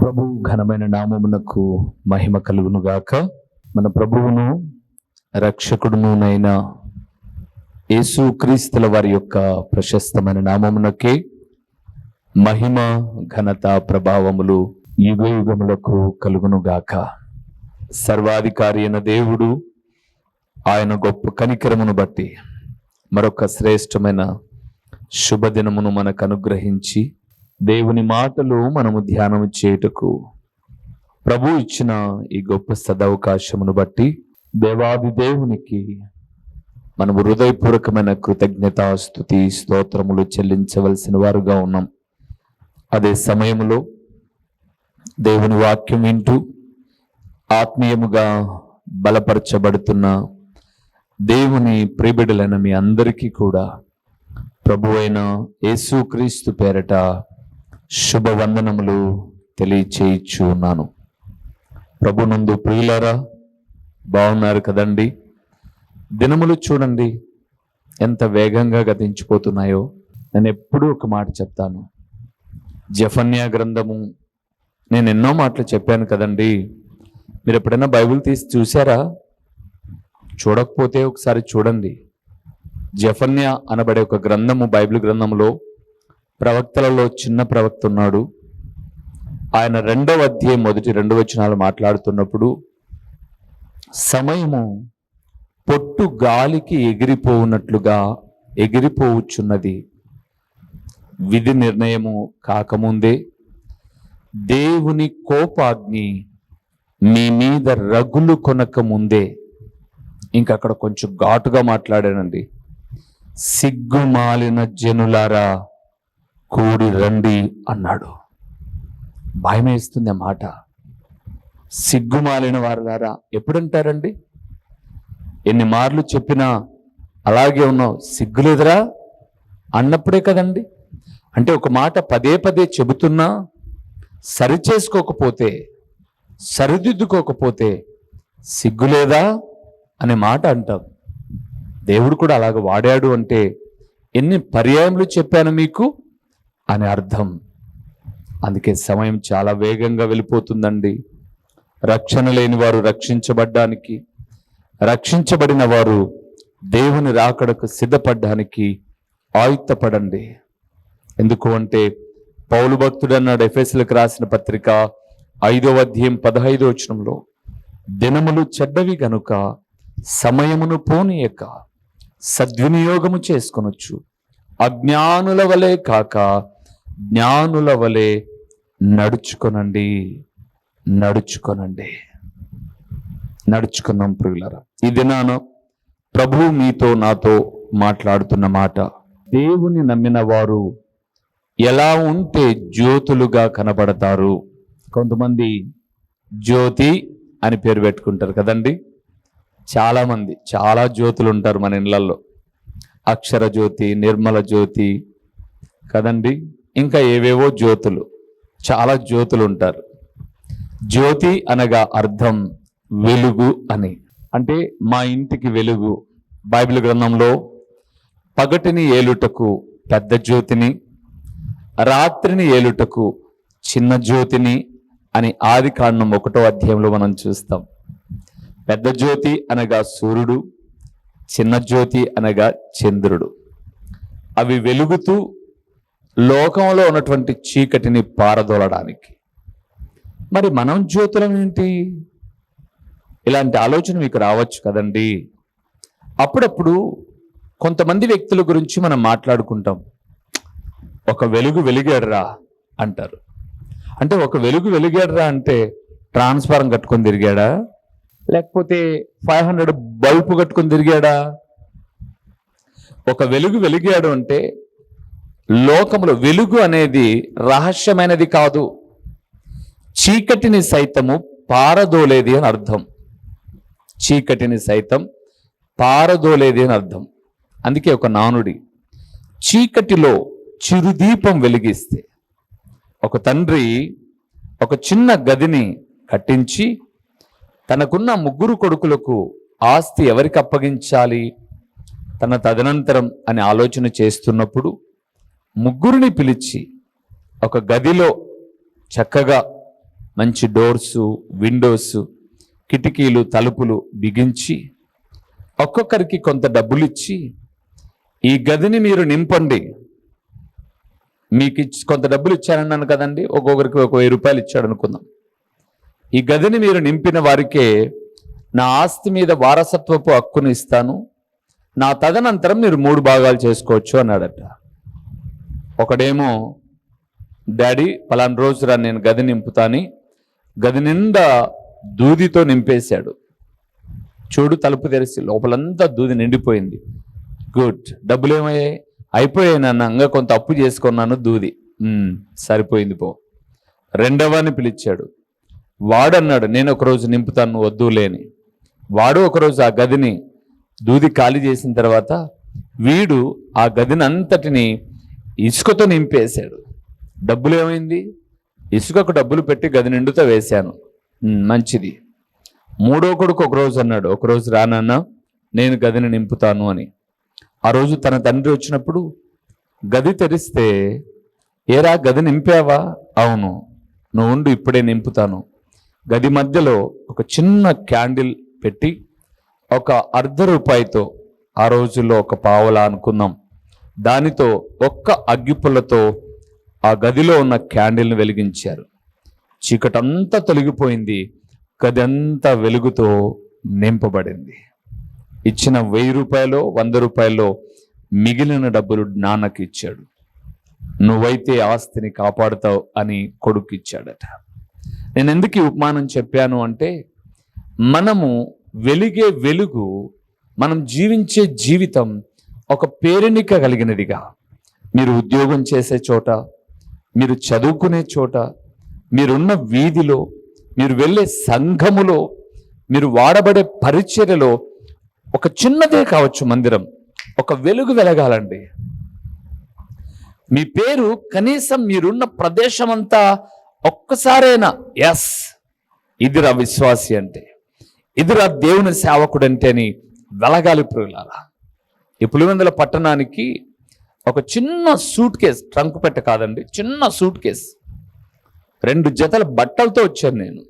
ప్రభు ఘనమైన నామమునకు మహిమ కలుగునుగాక. మన ప్రభువును రక్షకుడునునైన యేసుక్రీస్తుల వారి యొక్క ప్రశస్తమైన నామమునకే మహిమ ఘనత ప్రభావములు యుగ యుగములకు కలుగునుగాక. సర్వాధికారి అయిన దేవుడు ఆయన గొప్ప కనికరమును బట్టి మరొక శ్రేష్టమైన శుభదినమును మనకు అనుగ్రహించి దేవుని మాటలు మనము ధ్యానం చేయుటకు ప్రభు ఇచ్చిన ఈ గొప్ప సదవకాశమును బట్టి దేవాది దేవునికి మనము హృదయపూర్వకమైన కృతజ్ఞతాస్తుతి స్తోత్రములు చెల్లించవలసిన వారుగా ఉన్నాం. అదే సమయంలో దేవుని వాక్యం వింటూ ఆత్మీయముగా బలపరచబడుతున్న దేవుని ప్రియబిడ్డలైన మీ అందరికీ కూడా ప్రభువైన యేసుక్రీస్తు పేరట శుభవందనములు తెలియచేయచ్చు ఉన్నాను. ప్రభునందు ప్రియులారా, బాగున్నారు కదండి? దినములు చూడండి ఎంత వేగంగా గతించిపోతున్నాయో. నేను ఎప్పుడూ ఒక మాట చెప్తాను, జెఫన్యా గ్రంథము నేను ఎన్నో మాటలు చెప్పాను కదండి. మీరు ఎప్పుడైనా బైబిల్ తీసి చూసారా? చూడకపోతే ఒకసారి చూడండి. జెఫన్యా అనబడే ఒక గ్రంథము బైబిల్ గ్రంథంలో ప్రవక్తలలో చిన్న ప్రవక్త ఉన్నాడు. ఆయన 2వ అధ్యాయం మొదటి 2 వచనాలు మాట్లాడుతున్నప్పుడు సమయము పొట్టు గాలికి ఎగిరిపోవునట్లుగా ఎగిరిపోవచ్చున్నది, విధి నిర్ణయము కాకముందే దేవుని కోపాగ్ని మీ మీద రగులు కొనక ముందే. ఇంకా అక్కడ కొంచెం ఘాటుగా మాట్లాడానండి. సిగ్గుమాలిన జనులారా కూడి రండి అన్నాడు. భయం వేస్తుంది ఆ మాట. సిగ్గుమాలిన వారులారా ఎప్పుడంటారండి? ఎన్ని మార్లు చెప్పినా అలాగే ఉన్నావు, సిగ్గులేదురా అన్నప్పుడే కదండి. అంటే ఒక మాట పదే పదే చెబుతున్నా సరి చేసుకోకపోతే, సరిదిద్దుకోకపోతే సిగ్గులేదా అనే మాట అంటాం. దేవుడు కూడా అలాగ వాడాడు అంటే ఎన్ని పర్యాయములు చెప్పాను మీకు అని అర్థం. అందుకే సమయం చాలా వేగంగా వెళ్ళిపోతుందండి. రక్షణ లేని వారు రక్షించబడ్డానికి, రక్షించబడిన వారు దేవుని రాకడకు సిద్ధపడ్డానికి ఆయుత్తపడండి. ఎందుకు అంటే పౌలు భక్తుడు అన్నాడు ఎఫెసీయులకు రాసిన పత్రిక 5వ అధ్యాయం 15వ వచనంలో, దినములు చెడ్డవి గనుక సమయమును పోనీయక సద్వినియోగము చేసుకొనొచ్చు, అజ్ఞానుల వలె కాక జ్ఞానుల వలె నడుచుకొనండి. నడుచుకున్నాం ప్రియులారా. ఈ దినాన ప్రభువు మీతో నాతో మాట్లాడుతున్న మాట, దేవుని నమ్మిన వారు ఎలా ఉంటే జ్యోతులుగా కనబడతారు. కొంతమంది జ్యోతి అని పేరు పెట్టుకుంటారు కదండి. చాలామంది చాలా జ్యోతులు ఉంటారు మన ఇళ్లలో. అక్షర జ్యోతి, నిర్మల జ్యోతి కదండి, ఇంకా ఏవేవో జ్యోతులు, చాలా జ్యోతులు ఉంటారు. జ్యోతి అనగా అర్థం వెలుగు అని. అంటే మా ఇంటికి వెలుగు. బైబిల్ గ్రంథంలో పగటిని ఏలుటకు పెద్ద జ్యోతిని, రాత్రిని ఏలుటకు చిన్న జ్యోతిని అని ఆదికాండం 1వ అధ్యాయంలో మనం చూస్తాం. పెద్ద జ్యోతి అనగా సూర్యుడు, చిన్న జ్యోతి అనగా చంద్రుడు. అవి వెలుగుతూ లోకంలో ఉన్నటువంటి చీకటిని పారదోలడానికి. మరి మనం జ్యోతులం ఏంటి? ఇలాంటి ఆలోచన మీకు రావచ్చు కదండి. అప్పుడప్పుడు కొంతమంది వ్యక్తుల గురించి మనం మాట్లాడుకుంటాం. ఒక వెలుగు వెలిగాడురా అంటారు. అంటే ఒక వెలుగు వెలిగాడురా అంటే ట్రాన్స్ఫారం కట్టుకొని తిరిగాడా, లేకపోతే 500 బల్బు కట్టుకొని తిరిగాడా? ఒక వెలుగు వెలిగాడు అంటే లోకములో వెలుగు అనేది రహస్యమైనది కాదు, చీకటిని సైతము పారదోలేది అని అర్థం. చీకటిని సైతం పారదోలేది అని అర్థం. అందుకే ఒక నానుడి, చీకటిలో చిరుదీపం వెలిగిస్తే. ఒక తండ్రి ఒక చిన్న గదిని కట్టించి తనకున్న 3 కొడుకులకు ఆస్తి ఎవరికి అప్పగించాలి తన తదనంతరం అని ఆలోచన చేస్తున్నప్పుడు 3 పిలిచి ఒక గదిలో చక్కగా మంచి డోర్స్, విండోస్, కిటికీలు, తలుపులు బిగించి ఒక్కొక్కరికి కొంత డబ్బులు ఇచ్చి, ఈ గదిని మీరు నింపండి, మీకు కొంత డబ్బులు ఇచ్చానన్నాను కదండి, ఒక్కొక్కరికి 1000 రూపాయలు ఇచ్చాడు అనుకుందాం. ఈ గదిని మీరు నింపిన వారికే నా ఆస్తి మీద వారసత్వపు హక్కును ఇస్తాను, నా తదనంతరం మీరు 3 భాగాలు చేసుకోవచ్చు అన్నాడట. ఒకడేమో, డాడీ పలానా రోజు నేను గది నింపుతాని గది నిండా దూదితో నింపేశాడు. చూడు, తలుపు తెరిచి లోపలంతా దూది నిండిపోయింది. గుడ్, డబ్బులు ఏమయ్యాయి? అయిపోయాయి నాన్న, ఇంకా కొంత అప్పు చేసుకున్నాను, దూది సరిపోయింది పో. రెండవని పిలిచాడు. వాడన్నాడు, నేను ఒకరోజు నింపుతాను, వద్దు లేని. వాడు ఒకరోజు ఆ గదిని దూది ఖాళీ చేసిన తర్వాత వీడు ఆ గదిని అంతటిని ఇసుకతో నింపేశాడు. డబ్బులు ఏమైంది? ఇసుకకు డబ్బులు పెట్టి గది నిండుతో వేశాను, మంచిది. మూడో కొడుకు ఒకరోజు అన్నాడు, ఒకరోజు రానన్నా నేను గదిని నింపుతాను అని. ఆ రోజు తన తండ్రి వచ్చినప్పుడు గది తెరిస్తే, ఏరా గది నింపావా? అవును. నువ్వు ఉండు, ఇప్పుడే నింపుతాను. గది మధ్యలో ఒక చిన్న క్యాండిల్ పెట్టి ₹1.50, ఆ రోజుల్లో 1 పావలా అనుకుందాం, దానితో ఒక్క అగ్గిపుల్లతో ఆ గదిలో ఉన్న క్యాండిల్ని వెలిగించారు. చీకటంతా తొలగిపోయింది, గది అంతా వెలుగుతో నింపబడింది. ఇచ్చిన 1000 రూపాయలు 100 రూపాయలు మిగిలిన డబ్బులు నాన్నకి ఇచ్చాడు. నువ్వైతే ఆస్తిని కాపాడుతావు అని కొడుకు ఇచ్చాడట. నేను ఎందుకు ఈ ఉపమానం చెప్పాను అంటే, మనము వెలిగే వెలుగు, మనం జీవించే జీవితం ఒక పేరెనిక కలిగినదిగా, మీరు ఉద్యోగం చేసే చోట, మీరు చదువుకునే చోట, మీరున్న వీధిలో, మీరు వెళ్ళే సంఘములో, మీరు వాడబడే పరిచర్యలో, ఒక చిన్నదే కావచ్చు మందిరం, ఒక వెలుగు వెలగాలండి. మీ పేరు కనీసం మీరున్న ప్రదేశం అంతా ఒక్కసారైనా, ఎస్ ఇదిరా విశ్వాసి అంటే, ఇదిరా దేవుని సేవకుడు అంటే అని వెలగాలి ప్రియులారా. ఈ పులివెందుల పట్టణానికి ఒక చిన్న సూట్ కేస్, ట్రంక్ పెట్ట కాదండి, చిన్న సూట్ కేస్, 2 జతల బట్టలతో వచ్చాను నేను.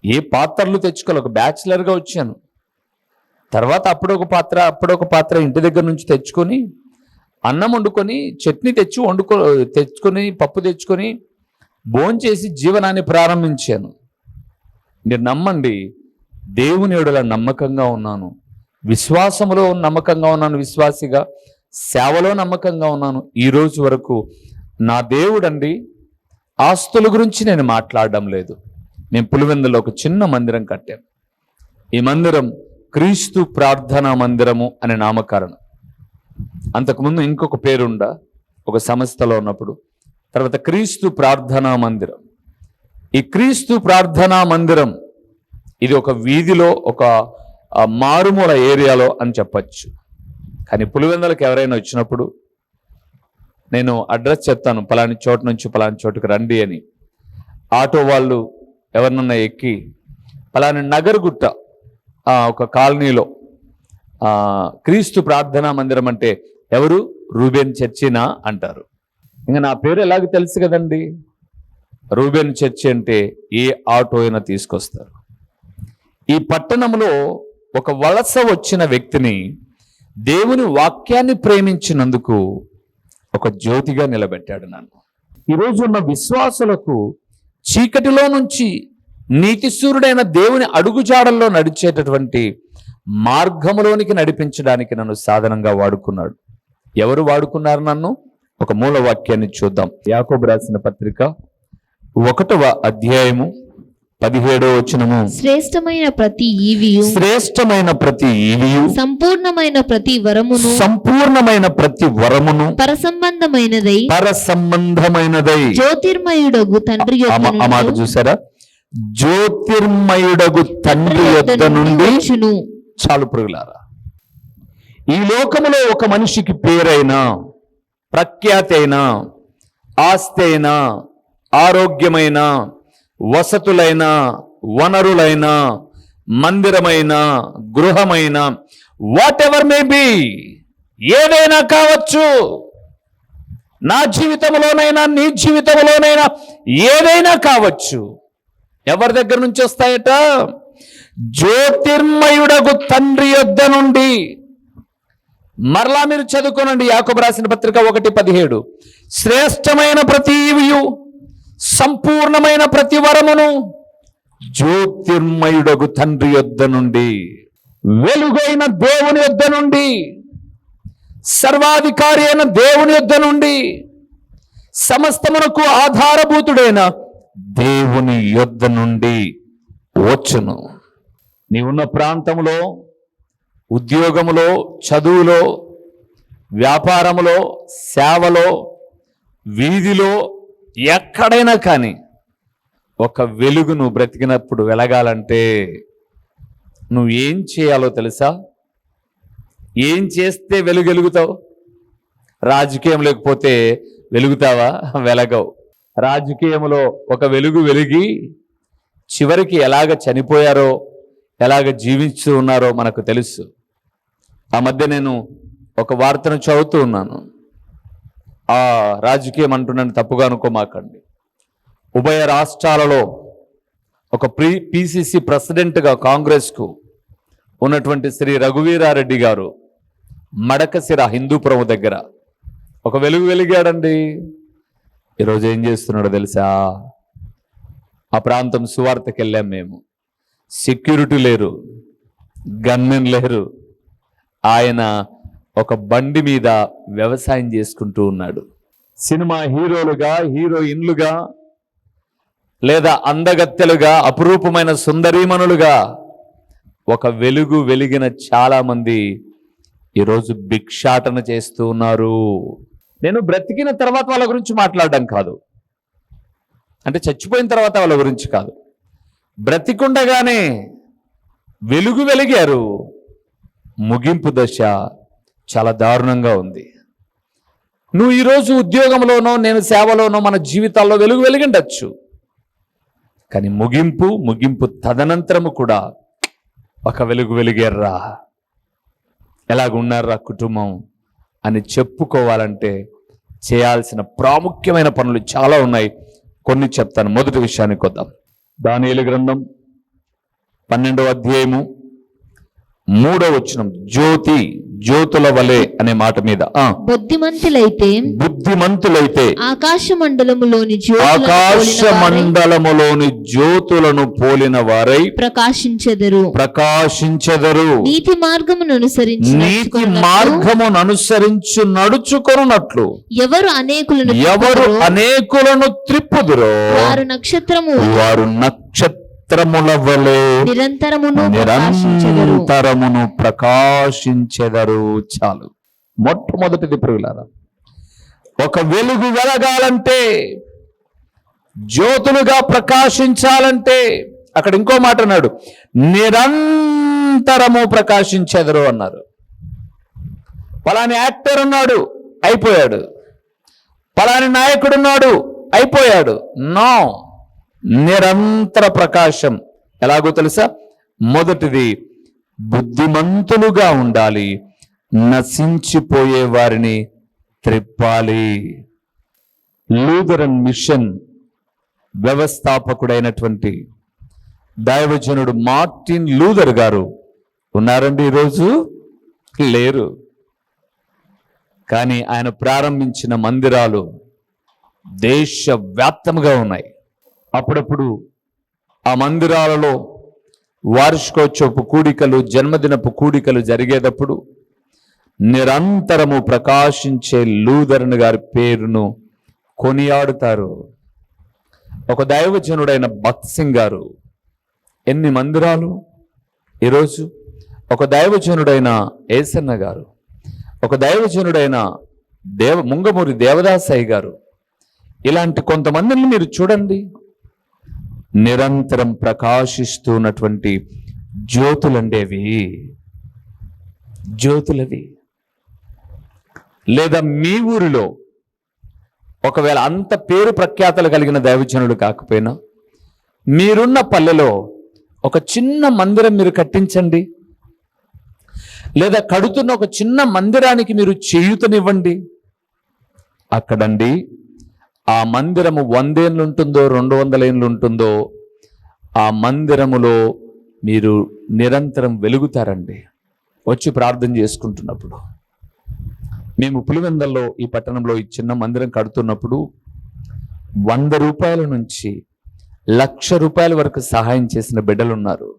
ఏ పాత్రలు తెచ్చుకోవాలి, ఒక బ్యాచిలర్గా వచ్చాను. తర్వాత అప్పుడొక పాత్ర ఇంటి దగ్గర నుంచి తెచ్చుకొని, అన్నం వండుకొని, చట్నీ తెచ్చుకొని, పప్పు తెచ్చుకొని భోంచేసి జీవనాన్ని ప్రారంభించాను. మీరు నమ్మండి, దేవుని యెడల నమ్మకంగా ఉన్నాను, విశ్వాసములో నమ్మకంగా ఉన్నాను, విశ్వాసిగా సేవలో నమ్మకంగా ఉన్నాను. ఈ రోజు వరకు నా దేవుడండి, ఆస్తుల గురించి నేను మాట్లాడడం లేదు. నేను పులివెందులో ఒక చిన్న మందిరం కట్టాను. ఈ మందిరం క్రీస్తు ప్రార్థనా మందిరము అనే నామకరణం. అంతకుముందు ఇంకొక పేరుండ, ఒక సంస్థలో ఉన్నప్పుడు. తర్వాత క్రీస్తు ప్రార్థనా మందిరం. ఈ క్రీస్తు ప్రార్థనా మందిరం ఇది ఒక వీధిలో, ఒక మారుమూల ఏరియాలో అని చెప్పచ్చు. కానీ పులివెందులకు ఎవరైనా వచ్చినప్పుడు నేను అడ్రస్ చెప్తాను, పలాని చోటు నుంచి పలాని చోటుకు రండి అని. ఆటో వాళ్ళు ఎవరినన్నా ఎక్కి పలాని నగరగుట్ట ఒక కాలనీలో క్రీస్తు ప్రార్థనా మందిరం అంటే, ఎవరు? రూబెన్ చర్చినా అంటారు. ఇంకా నా పేరు ఎలాగో తెలుసు కదండి, రూబెన్ చర్చి అంటే ఏ ఆటో అయినా తీసుకొస్తారు. ఈ పట్టణంలో ఒక వలస వచ్చిన వ్యక్తిని దేవుని వాక్యాన్ని ప్రేమించినందుకు ఒక జ్యోతిగా నిలబెట్టాడు నన్ను. ఈరోజు ఉన్న విశ్వాసులకు చీకటిలో నుంచి నీతిశూరుడైన దేవుని అడుగుజాడల్లో నడిచేటటువంటి మార్గములోనికి నడిపించడానికి నన్ను సాధనంగా వాడుకున్నాడు. ఎవరు వాడుకున్నారు నన్ను? ఒక మూల వాక్యాన్ని చూద్దాం. యాకోబు రాసిన పత్రిక 1వ అధ్యాయము 17వ వచనము. శ్రేష్టమైన ప్రతి ఈవియు, సంపూర్ణమైన ప్రతి వరమును, పరసంబంధమైనదై జ్యోతిర్మయుడగు తండ్రి యొద్ద నుండి. ఆ మాట చూసారా? జ్యోతిర్మయుడగు తండ్రి యొద్ద నుండి. చాలు ప్రియులారా, ఈ లోకములో ఒక మనిషికి పేరైనా, ప్రఖ్యాతి అయినా, ఆస్తి అయినా, ఆరోగ్యమైన, వసతులైన, వనరులైన, మందిరమైన, గృహమైన, వాట్ ఎవర్ మే బి, ఏదైనా కావచ్చు. నా జీవితంలోనైనా నీ జీవితంలోనైనా ఏదైనా కావచ్చు. ఎవరి దగ్గర నుంచి వస్తాయట? జ్యోతిర్మయుడగు తండ్రి యొద్ద నుండి. మరలా మీరు చదువుకోనండి, యాకోబు రాసిన పత్రిక 1:17. శ్రేష్టమైన ప్రతి ఈవియు సంపూర్ణమైన ప్రతి వరమును జ్యోతిర్మయుడగు తండ్రి యొద్ద నుండి, వెలుగైన దేవుని యొద్ద నుండి, సర్వాధికారి అయిన దేవుని యొద్ద నుండి, సమస్తమునకు ఆధారభూతుడైన దేవుని యొద్ద నుండి వచ్చును. నీవున్న ప్రాంతంలో, ఉద్యోగములో, చదువులో, వ్యాపారములో, సేవలో, వీధిలో, ఎక్కడైనా కానీ ఒక వెలుగు నువ్వు బ్రతికినప్పుడు వెలగాలంటే నువ్వు ఏం చేయాలో తెలుసా? ఏం చేస్తే వెలుగుతావు? రాజకీయం లేకపోతే వెలుగుతావా? వెలగవు. రాజకీయంలో ఒక వెలుగు వెలిగి చివరికి ఎలాగ చనిపోయారో, ఎలాగ జీవిస్తూ ఉన్నారో మనకు తెలుసు. ఆ మధ్య నేను ఒక వార్తను చదువుతూ ఉన్నాను. ఆ రాజకీయం అంటున్నాను, తప్పుగా అనుకోమాకండి. ఉభయ రాష్ట్రాలలో ఒక పిసిసి ప్రెసిడెంట్గా కాంగ్రెస్కు ఉన్నటువంటి శ్రీ రఘువీరారెడ్డి గారు మడకసిర హిందూపురం దగ్గర ఒక వెలుగు వెలిగాడండి. ఈరోజు ఏం చేస్తున్నాడో తెలుసా? ఆ ప్రాంతం సువార్తకి వెళ్ళాం మేము. సెక్యూరిటీ లేరు, గన్మెన్ లేరు. ఆయన ఒక బండి మీద వ్యవసాయం చేసుకుంటూ ఉన్నాడు. సినిమా హీరోలుగా, హీరోయిన్లుగా, లేదా అందగత్తెలుగా, అపురూపమైన సుందరీమణులుగా ఒక వెలుగు వెలిగిన చాలా మంది ఈరోజు భిక్షాటన చేస్తూ ఉన్నారు. నేను బ్రతికిన తర్వాత వాళ్ళ గురించి మాట్లాడడం కాదు, అంటే చచ్చిపోయిన తర్వాత వాళ్ళ గురించి కాదు. బ్రతికుండగానే వెలుగు వెలిగారు. ముగింపు దశ చాలా దారుణంగా ఉంది. నువ్వు ఈరోజు ఉద్యోగంలోనో, నేను సేవలోనో మన జీవితాల్లో వెలుగు వెలిగిండొచ్చు. కానీ ముగింపు తదనంతరము కూడా ఒక వెలుగు వెలిగారా, ఎలాగున్నారా కుటుంబం అని చెప్పుకోవాలంటే చేయాల్సిన ప్రాముఖ్యమైన పనులు చాలా ఉన్నాయి. కొన్ని చెప్తాను. మొదటి విషయానికి వద్దాం. దానియేలు గ్రంథం 12వ అధ్యాయము 3వ వచనం. జ్యోతుల వలె అనే మాట మీద బుద్ధిమంతులైతే ఆకాశ మండలములోని జ్యోతులను పోలిన వారై ప్రకాశించెదరు. నీతి మార్గమును అనుసరించి నడుచుకొనున్నట్లు ఎవరు అనేకులను త్రిప్పుదురో వారు నక్షత్రముల వలె నిరంతరమును ప్రకాశించెదరు. చాలు. మొట్టమొదటిది ప్రియులారా, ఒక వెలుగు వెలగాలంటే, జ్యోతులుగా ప్రకాశించాలంటే, అక్కడ ఇంకో మాట అన్నాడు, నిరంతరము ప్రకాశించెదరు అన్నారు. పలాని యాక్టర్ ఉన్నాడు, అయిపోయాడు. పలాని నాయకుడు ఉన్నాడు, అయిపోయాడు. నో, నిరంతర ప్రకాశం. ఎలాగో తెలుసా? మొదటిది బుద్ధిమంతులుగా ఉండాలి, నశించిపోయే వారిని త్రిప్పాలి. లూథరన్ మిషన్ వ్యవస్థాపకుడైనటువంటి దైవజనుడు మార్టిన్ లూథర్ గారు ఉన్నారండి. ఈరోజు లేరు. కానీ ఆయన ప్రారంభించిన మందిరాలు దేశవ్యాప్తంగా ఉన్నాయి. అప్పుడప్పుడు ఆ మందిరాలలో వార్షికోత్సవపు కూడికలు, జన్మదినపు కూడికలు జరిగేటప్పుడు నిరంతరము ప్రకాశించే లూథరన్ గారి పేరును కొనియాడుతారు. ఒక దైవజనుడైన భక్త్ సింగ్ గారు, ఎన్ని మందిరాలు ఈరోజు. ఒక దైవజనుడైన ఏసన్న గారు, ఒక దైవజనుడైన ముంగమూరి దేవదాసయ్య గారు, ఇలాంటి కొంతమందిని మీరు చూడండి. నిరంతరం ప్రకాశిస్తున్నటువంటి జ్యోతులండేవి, జ్యోతులవి. లేదా మీ ఊరిలో ఒకవేళ అంత పేరు ప్రఖ్యాతలు కలిగిన దైవజనుడు కాకపోయినా మీరున్న పల్లెలో ఒక చిన్న మందిరం మీరు కట్టించండి. లేదా కడుతున్న ఒక చిన్న మందిరానికి మీరు చేయూతనివ్వండి. అక్కడండి ఆ మందిరము 100 ఏళ్ళు ఉంటుందో 200 ఏళ్ళు ఉంటుందో ఆ మందిరములో మీరు నిరంతరం వెలుగుతారండి. వచ్చి ప్రార్థన చేసుకుంటున్నప్పుడు. మేము పులివెందల్లో ఈ పట్టణంలో ఈ చిన్న మందిరం కడుతున్నప్పుడు 100 రూపాయల నుంచి 1,00,000 రూపాయల వరకు సహాయం చేసిన బిడ్డలు ఉన్నారు.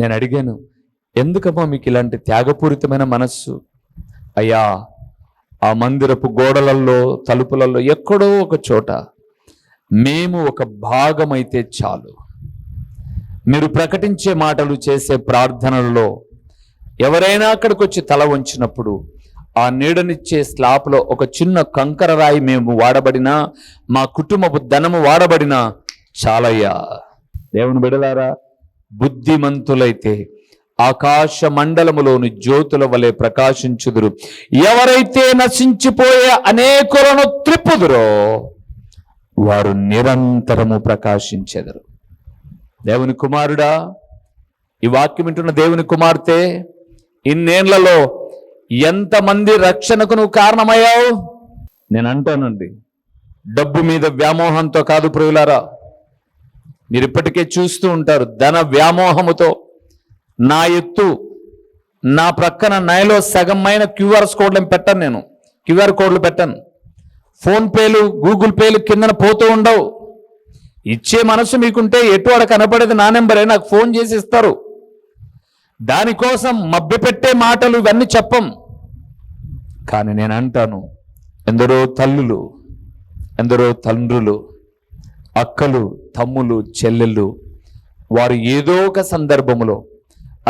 నేను అడిగాను, ఎందుకమ్మా మీకు ఇలాంటి త్యాగపూరితమైన మనస్సు? అయ్యా, ఆ మందిరపు గోడలలో తలుపులలో ఎక్కడో ఒక చోట మేము ఒక భాగమైతే చాలు. మీరు ప్రకటించే మాటలు చేసే ప్రార్థనలలో ఎవరైనా అక్కడికి వచ్చి తల వంచినప్పుడు ఆ నీడనిచ్చే స్లాప్లో ఒక చిన్న కంకర రాయి మేము వాడబడినా, మా కుటుంబపు ధనము వాడబడినా చాలయ్యా. దేవుని బిడలారా, బుద్ధిమంతులైతే ఆకాశ మండలములోని జ్యోతుల వలె ప్రకాశించుదురు. ఎవరైతే నశించిపోయే అనేకులను త్రిప్పుదురో వారు నిరంతరము ప్రకాశించెదరు. దేవుని కుమారుడా, ఈ వాక్యం వింటున్న దేవుని కుమార్తె, ఇన్నేళ్లలో ఎంతమంది రక్షణకు నువ్వు కారణమయ్యావు? నేను అంటానండి, డబ్బు మీద వ్యామోహంతో కాదు ప్రియులారా. మీరు ఇప్పటికే చూస్తూ ఉంటారు, ధన వ్యామోహముతో నా ఎత్తు నా ప్రక్కన నాయలో సగమైన క్యూఆర్ కోడ్లు పెట్టను. ఫోన్పేలు గూగుల్ పేలు కిందన పోతూ ఉండవు. ఇచ్చే మనసు మీకుంటే ఎటు అక్కడ కనపడేది నా నెంబరే, నాకు ఫోన్ చేసి ఇస్తారు. దానికోసం మభ్యపెట్టే మాటలు ఇవన్నీ చెప్పం. కానీ నేను అంటాను, ఎందరో తల్లులు, ఎందరో తండ్రులు, అక్కలు, తమ్ములు, చెల్లెళ్ళు, వారు ఏదో ఒక సందర్భములో,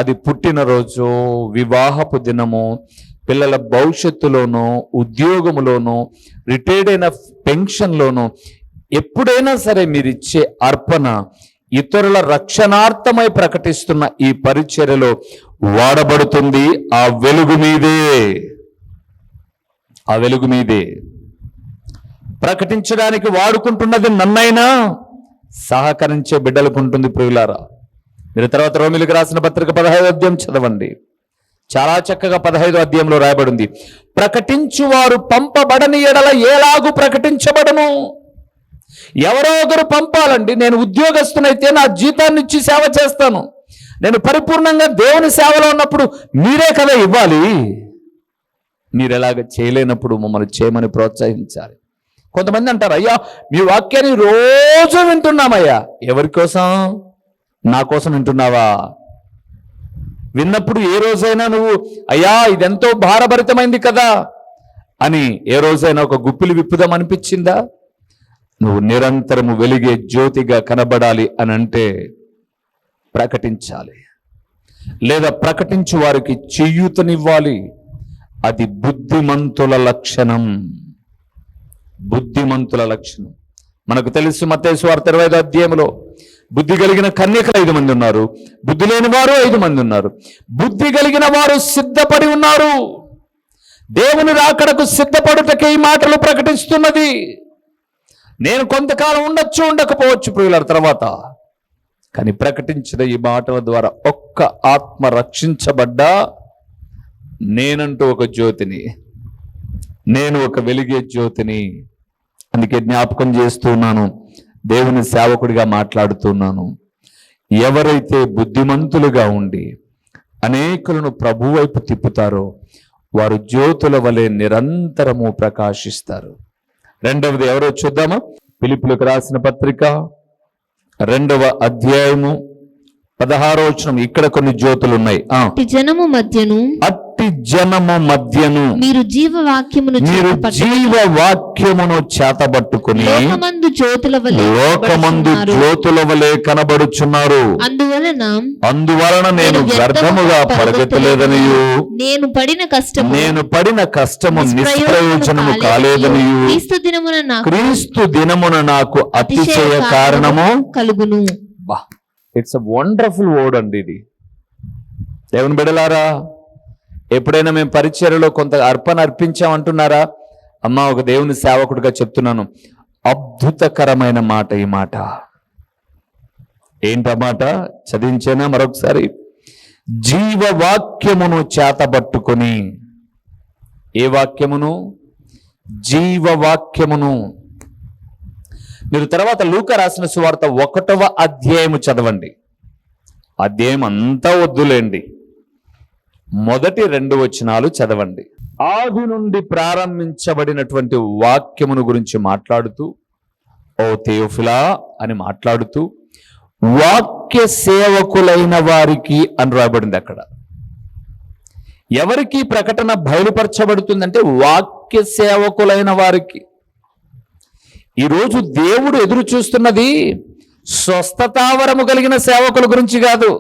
అది పుట్టినరోజు, వివాహపు దినము, పిల్లల భవిష్యత్తులోనో, ఉద్యోగములోనో, రిటైర్డ్ అయిన పెన్షన్లోనో, ఎప్పుడైనా సరే మీరు ఇచ్చే అర్పణ ఇతరుల రక్షణార్థమై ప్రకటిస్తున్న ఈ పరిచర్యలో వాడబడుతుంది. ఆ వెలుగు మీదే ప్రకటించడానికి వాడుకుంటున్నది నన్నైనా సహకరించే బిడ్డలకు ఉంటుంది. ప్రియులారా, మీరు తర్వాత రోమిలకు రాసిన పత్రిక 15వ అధ్యాయం చదవండి. చాలా చక్కగా 15వ అధ్యాయంలో రాయబడింది, ప్రకటించువారు పంపబడని ఎడల ఎలాగూ ప్రకటించబడను. ఎవరో ఒకరు పంపాలండి. నేను ఉద్యోగస్తునైతే నా జీతాన్ని ఇచ్చి సేవ చేస్తాను. నేను పరిపూర్ణంగా దేవుని సేవలో ఉన్నప్పుడు మీరే కదా ఇవ్వాలి. మీరు ఎలాగ చేయలేనప్పుడు మమ్మల్ని చేయమని ప్రోత్సహించాలి. కొంతమంది అంటారు, అయ్యా మీ వాక్యాన్ని రోజు వింటున్నామయ్యా. ఎవరి కోసం? నా కోసం వింటున్నావా? విన్నప్పుడు ఏ రోజైనా నువ్వు అయ్యా ఇదెంతో భారభరితమైంది కదా అని ఏ రోజైనా ఒక గుప్పిలి విప్పుదాం అనిపించిందా? నువ్వు నిరంతరము వెలిగే జ్యోతిగా కనబడాలి అని అంటే ప్రకటించాలి, లేదా ప్రకటించు వారికి చేయూతనివ్వాలి. అది బుద్ధిమంతుల లక్షణం. మనకు తెలుసు, మత్తయి సువార్త 25వ అధ్యాయంలో బుద్ధి కలిగిన కన్యకలు 5 మంది ఉన్నారు, బుద్ధి లేని వారు 5 మంది ఉన్నారు. బుద్ధి కలిగిన వారు సిద్ధపడి ఉన్నారు. దేవుని రాకడకు సిద్ధపడుటకే ఈ మాటలు ప్రకటిస్తున్నది. నేను కొంతకాలం ఉండొచ్చు, ఉండకపోవచ్చు ప్రియుల తర్వాత, కానీ ప్రకటించిన ఈ మాటల ద్వారా ఒక్క ఆత్మ రక్షించబడ్డా నేనంటూ ఒక జ్యోతిని, నేను ఒక వెలిగే జ్యోతిని. అందుకే జ్ఞాపకం చేస్తున్నాను, దేవుని సేవకుడిగా మాట్లాడుతున్నాను. ఎవరైతే బుద్ధిమంతులుగా ఉండి అనేకులను ప్రభు వైపు తిప్పుతారో వారు జ్యోతుల వలె నిరంతరము ప్రకాశిస్తారు. రెండవది ఎవరో చూద్దామా? ఫిలిప్పీయులకు రాసిన పత్రిక 2వ అధ్యాయము 16వ వచనం. ఇక్కడ కొన్ని జ్యోతులు ఉన్నాయి. అట్టి జనము మధ్యను మీరు జీవవాక్యమును చేతబట్టుకుని లోకమందు జ్యోతుల వలె కనబడుచున్నారు. అందువలన నేను వ్యర్థముగా పరిగెత్తలేదనియు, నేను పడిన కష్టము నిష్ప్రయోజనము కాలేదనియు, క్రీస్తు దినమున నాకు అతిశయ కారణము కలుగును. ఇట్స్ అ వండర్ఫుల్ వర్డ్ అండి ఇది. దేవుని బిడ్డలారా, ఎప్పుడైనా మేము పరిచర్యలో కొంత అర్పణ అర్పించామంటున్నారా? అమ్మా, ఒక దేవుని సేవకుడిగా చెప్తున్నాను, అద్భుతకరమైన మాట ఈ మాట. ఏంటమాట? చదివించేనా మరొకసారి? జీవవాక్యమును చేతబట్టుకొని. ఏ వాక్యమును? జీవవాక్యమును. మీరు తర్వాత లూకా రాసిన సువార్త 1వ అధ్యాయము చదవండి. అధ్యాయం అంతా వద్దులేండి, మొదటి 2 వచనాలు చదవండి. ఆది నుండి ప్రారంభించబడినటువంటి వాక్యమును గురించి మాట్లాడుతూ, ఓ థెయోఫిలా అని మాట్లాడుతూ, వాక్య సేవకులైన వారికి అని రాయబడింది. అక్కడ ఎవరికి ప్రకటన బయలుపరచబడుతుందంటే వాక్య సేవకులైన వారికి. ఈరోజు దేవుడు ఎదురు చూస్తున్నది స్వస్థతావరము కలిగిన సేవకుల గురించి కాదు.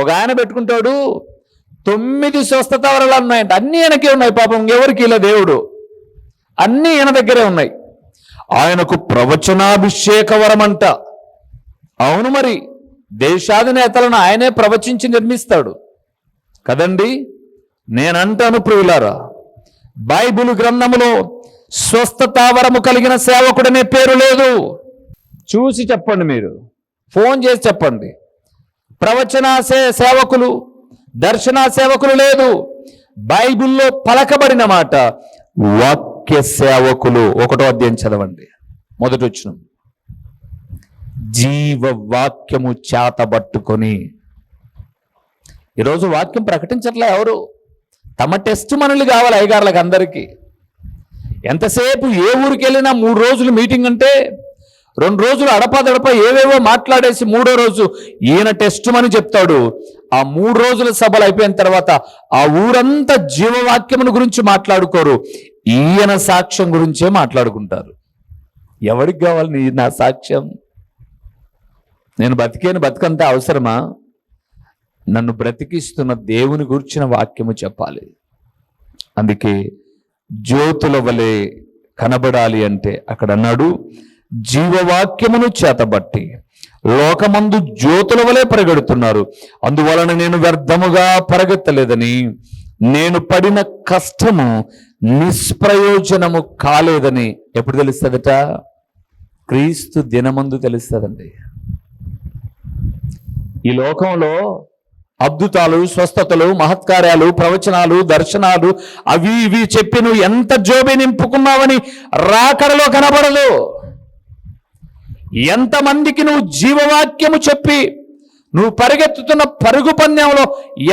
ఒక ఆయన పెట్టుకుంటాడు 9 స్వస్థతావరాలు ఉన్నాయంట, అన్నీ ఆయనకే ఉన్నాయి. పాపం ఎవరికి ఇలా దేవుడు, అన్నీ ఈయన దగ్గరే ఉన్నాయి. ఆయనకు ప్రవచనాభిషేక వరం అంట. అవును, మరి దేశాధినేతలను ఆయనే ప్రవచించి నిర్మిస్తాడు కదండి. నేనంటాను ప్రియులారా, బైబిల్ గ్రంథములో స్వస్థతావరము కలిగిన సేవకుడనే పేరు లేదు. చూసి చెప్పండి, మీరు ఫోన్ చేసి చెప్పండి. ప్రవచన సేవకులు, దర్శన సేవకులు లేదు. బైబిల్లో పలకబడిన మాట వాక్య సేవకులు. 1వ అధ్యాయం చదవండి, మొదటి వచనం. జీవవాక్యము చేతబట్టుకొని. ఈరోజు వాక్యం ప్రకటించట్లే ఎవరు. తమ టెస్ట్ మనలు కావాలి అయ్యగారులకు అందరికీ. ఎంతసేపు ఏ ఊరికి వెళ్ళినా 3 రోజులు మీటింగ్ అంటే 2 రోజులు అడపాదడప ఏవేవో మాట్లాడేసి 3వ రోజు ఈయన టెస్ట్ మని చెప్తాడు. ఆ 3 రోజుల సభలు అయిపోయిన తర్వాత ఆ ఊరంతా జీవవాక్యమును గురించి మాట్లాడుకోరు, ఈయన సాక్ష్యం గురించే మాట్లాడుకుంటారు. ఎవరికి కావాలి నా సాక్ష్యం? నేను బతికంటే అవసరమా? నన్ను బ్రతికిస్తున్న దేవుని గురించిన వాక్యము చెప్పాలి. అందుకే జ్యోతుల వలె కనబడాలి అంటే అక్కడ అన్నాడు, జీవవాక్యమును చేతబట్టి లోకమందు జ్యోతుల వలె పరిగెడుతున్నారు, అందువలన నేను వ్యర్థముగా పరిగెత్తలేదని, నేను పడిన కష్టము నిష్ప్రయోజనము కాలేదని. ఎప్పుడు తెలుస్తుందట? క్రీస్తు దినమందు తెలుస్తుందండి. ఈ లోకంలో అద్భుతాలు, స్వస్థతలు, మహత్కార్యాలు, ప్రవచనాలు, దర్శనాలు అవి ఇవి చెప్పి నువ్వు ఎంత జోబి నింపుకున్నావని రాకడలో కనబడదు. ఎంతమందికి నువ్వు జీవవాక్యము చెప్పి నువ్వు పరిగెత్తుతున్న పరుగు పందెంలో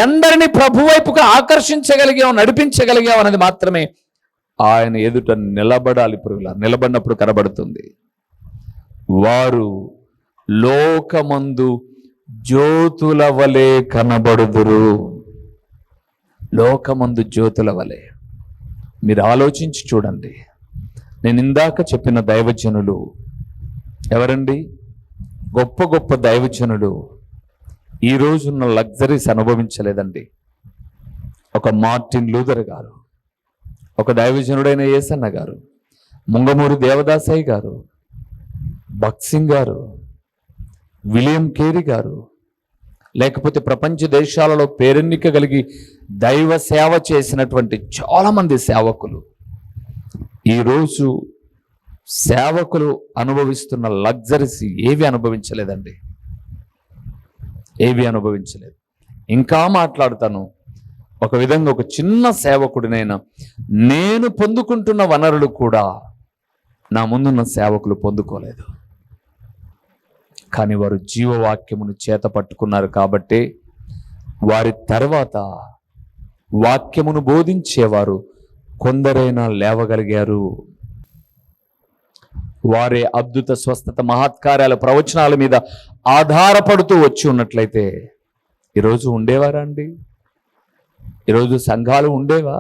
ఎందరిని ప్రభు వైపుగా ఆకర్షించగలిగావు, నడిపించగలిగావు అనేది మాత్రమే ఆయన ఎదుట నిలబడాలి. పురుగులా నిలబడినప్పుడు కనబడుతుంది. వారు లోకమందు జ్యోతుల వలె కనబడుదురు. లోకమందు జ్యోతుల వలె. మీరు ఆలోచించి చూడండి. నేను ఇందాక చెప్పిన దైవజనులు ఎవరండి? గొప్ప గొప్ప దైవజనులు ఈ రోజున్న లగ్జరీస్ అనుభవించలేదండి. ఒక మార్టిన్ లూథర్ గారు, ఒక దైవజనుడైన యేసన్న గారు, ముంగమూరి దేవదాసయ్య గారు, భక్సింగ్ గారు, విలియం కేరీ గారు, లేకపోతే ప్రపంచ దేశాలలో పేరెన్నిక కలిగి దైవ సేవ చేసినటువంటి చాలామంది సేవకులు ఈరోజు సేవకులు అనుభవిస్తున్న లగ్జరీస్ ఏవి అనుభవించలేదండి. ఏవి అనుభవించలేదు. ఇంకా మాట్లాడతాను. ఒక విధంగా ఒక చిన్న సేవకుడినైనా నేను పొందుకుంటున్న వనరులు కూడా నా ముందున్న సేవకులు పొందుకోలేదు. కానీ వారు జీవవాక్యమును చేత పట్టుకున్నారు కాబట్టి వారి తర్వాత వాక్యమును బోధించేవారు కొందరైనా లేవగలిగారు. వారే అద్భుత, స్వస్థత, మహత్కార్యాల, ప్రవచనాల మీద ఆధారపడుతూ వచ్చి ఉన్నట్లయితే ఈరోజు ఉండేవారా అండి? ఈరోజు సంఘాలు ఉండేవా?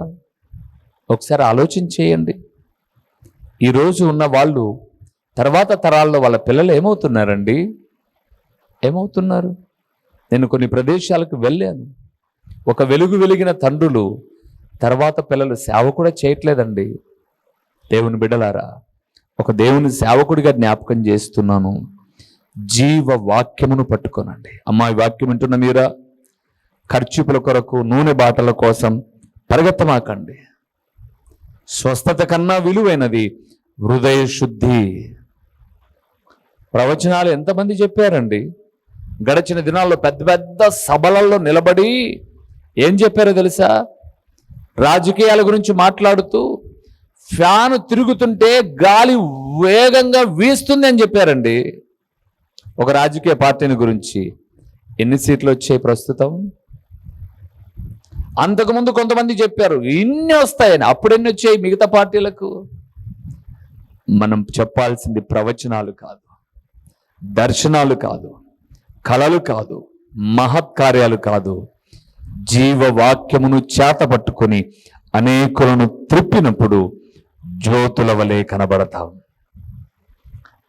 ఒకసారి ఆలోచించేయండి. ఈరోజు ఉన్న వాళ్ళు తర్వాత తరాల్లో వాళ్ళ పిల్లలు ఏమవుతున్నారండి? ఏమవుతున్నారు? నేను కొన్ని ప్రదేశాలకు వెళ్ళాను. ఒక వెలుగు వెలిగిన తండ్రులు తర్వాత పిల్లలు సేవ కూడా చేయట్లేదండి. దేవుని బిడ్డలారా, ఒక దేవుని సేవకుడిగా జ్ఞాపకం చేస్తున్నాను. జీవ వాక్యమును పట్టుకోనండి. అమ్మాయి వాక్యం వింటున్న మీరా, ఖర్చుపుల కొరకు, నూనె బాటల కోసం పరిగెత్తమాకండి. స్వస్థత కన్నా విలువైనది హృదయ శుద్ధి. ప్రవచనాలు ఎంతమంది చెప్పారండి? గడిచిన దినాల్లో పెద్ద పెద్ద సభలలో నిలబడి ఏం చెప్పారో తెలుసా? రాజకీయాల గురించి మాట్లాడుతూ ఫ్యాను తిరుగుతుంటే గాలి వేగంగా వీస్తుంది అని చెప్పారండి. ఒక రాజకీయ పార్టీని గురించి. ఎన్ని సీట్లు వచ్చాయి ప్రస్తుతం? అంతకుముందు కొంతమంది చెప్పారు ఇన్ని వస్తాయని. అప్పుడు ఎన్ని వచ్చాయి మిగతా పార్టీలకు? మనం చెప్పాల్సింది ప్రవచనాలు కాదు, దర్శనాలు కాదు, కళలు కాదు, మహత్కార్యాలు కాదు. జీవవాక్యమును చేత పట్టుకొని అనేకులను త్రిప్పినప్పుడు జ్యోతుల వలె కనబడతాం.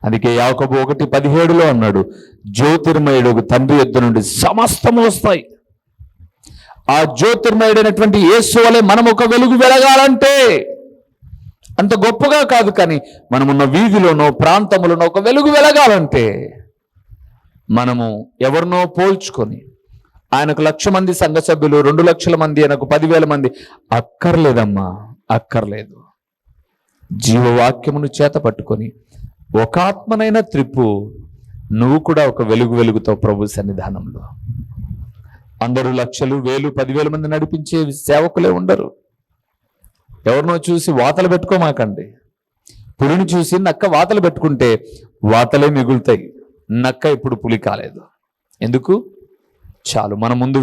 అందుకే యాకోబు 1:17 అన్నాడు, జ్యోతిర్మయుడు తండ్రి యొద్ద నుండి సమస్తము వస్తాయి. ఆ జ్యోతిర్మయుడైనటువంటి యేసు వలె మనం ఒక వెలుగు వెలగాలంటే, అంత గొప్పగా కాదు కానీ మనమున్న వీధిలోనో ప్రాంతములోనో ఒక వెలుగు వెలగాలంటే మనము ఎవరినో పోల్చుకొని, ఆయనకు 1,00,000 మంది సంఘ సభ్యులు, 2 లక్షల మంది, ఆయనకు 10,000 మంది అక్కర్లేదమ్మా, అక్కర్లేదు. జీవవాక్యమును చేత పట్టుకొని ఒక ఆత్మనైనా త్రిప్పు. నువ్వు కూడా ఒక వెలుగుతో ప్రభు సన్నిధానంలో. అందరూ లక్షలు, 1,000, 10,000 మంది నడిపించే సేవకులే ఉండరు. ఎవరినో చూసి వాతలు పెట్టుకోమాకండి. పులిని చూసి నక్క వాతలు పెట్టుకుంటే వాతలే మిగులుతాయి, నక్క ఇప్పుడు పులి కాలేదు. ఎందుకు? చాలు. మన ముందు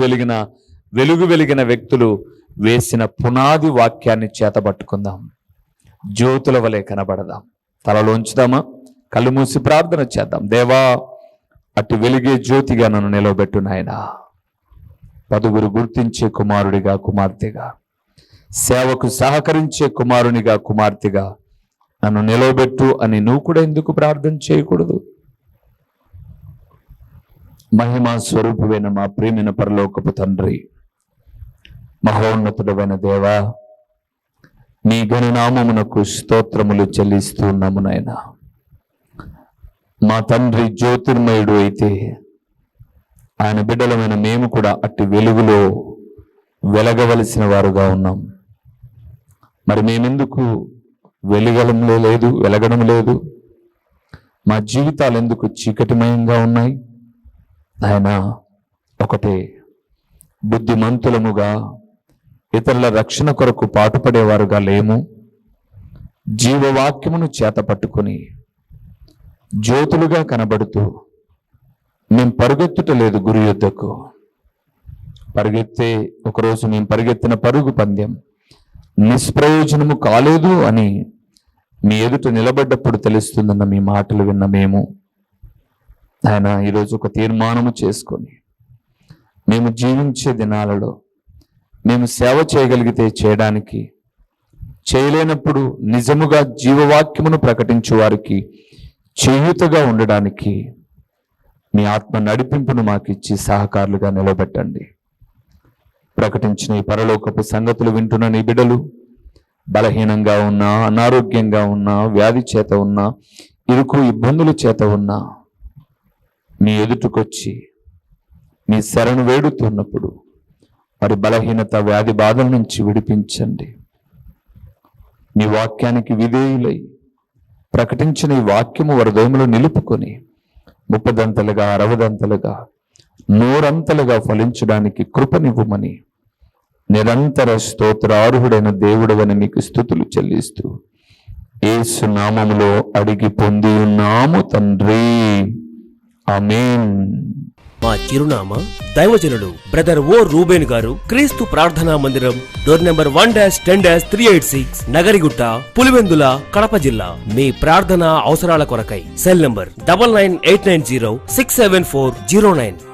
వెలిగిన వ్యక్తులు వేసిన పునాది వాక్యాన్ని చేతబట్టుకుందాం. జ్యోతుల వలె కనబడదాం. తలలోంచుదామా? కళ్ళు మూసి ప్రార్థన చేద్దాం. దేవా, అటు వెలిగే జ్యోతిగా నన్ను నిలవబెట్టు నాయనా. 10 గుర్తించే కుమారుడిగా, కుమార్తెగా, సేవకు సహకరించే కుమారునిగా, కుమార్తెగా నన్ను నిలవబెట్టు అని నువ్వు కూడా ఎందుకు ప్రార్థన చేయకూడదు? మహిమా స్వరూపువైన మా ప్రేమైన పరలోకపు తండ్రి, మహోన్నతుడమైన దేవా, నీ ఘననామమునకు స్తోత్రములు చెల్లిస్తూ ఉన్నాము నాయనా. మా తండ్రి జ్యోతిర్మయుడు అయితే ఆయన బిడ్డలమైన మేము కూడా అట్టి వెలుగులో వెలగవలసిన వారుగా ఉన్నాం. మరి మేమెందుకు వెలగడం లేదు? మా జీవితాలు ఎందుకు చీకటిమయంగా ఉన్నాయి? ఆయన ఒకటే, బుద్ధిమంతులముగా ఇతరుల రక్షణ కొరకు పాటుపడేవారుగా లేము. జీవవాక్యమును చేత పట్టుకొని జ్యోతులుగా కనబడుతూ మేము పరుగెత్తుటలేదు గురి యొద్దకు. ఒకరోజు మేము పరిగెత్తిన పరుగు పందెం నిష్ప్రయోజనము కాలేదు అని మీ ఎదుట నిలబడ్డప్పుడు తెలుస్తుందన్న మీ మాటలు విన్న మేము ఆయన ఈరోజు ఒక తీర్మానము చేసుకొని మేము జీవించే దినాలలో మేము సేవ చేయగలిగితే చేయడానికి, చేయలేనప్పుడు నిజముగా జీవవాక్యమును ప్రకటించు వారికి చేయూతగా ఉండడానికి మీ ఆత్మ నడిపింపును మాకిచ్చి సహకారులుగా నిలబెట్టండి. ప్రకటించిన ఈ పరలోకపు సంగతులు వింటున్న నీ బిడ్డలు బలహీనంగా ఉన్నా, అనారోగ్యంగా ఉన్నా, వ్యాధి చేత ఉన్నా, ఇరుకు ఇబ్బందుల చేత ఉన్నా మీ ఎదుటికొచ్చి మీ శరణు వేడుతున్నప్పుడు వారి బలహీనత, వ్యాధి బాధల నుంచి విడిపించండి. మీ వాక్యానికి విధేయులై ప్రకటించిన ఈ వాక్యము వారి హృదయంలో నిలుపుకొని 30దంతలుగా, 60దంతలుగా, 100అంతలుగా ఫలించడానికి కృపనివ్వమని నిరంతర స్తోత్రార్హుడైన దేవుడవని మీకు స్తుతులు చెల్లిస్తూ యేసు నామములో అడిగి పొంది ఉన్నాము తండ్రి. ఆమేన్. మా చిరునామా దైవజనులు బ్రదర్ ఓ రూబేన్ గారు, క్రీస్తు ప్రార్థనా మందిరం, డోర్ నెంబర్ 1-386, నగరిగుట్ట, పులివెందుల, కడప జిల్లా. మీ ప్రార్థనా అవసరాల కొరకై సెల్ నంబర్ 9989067409.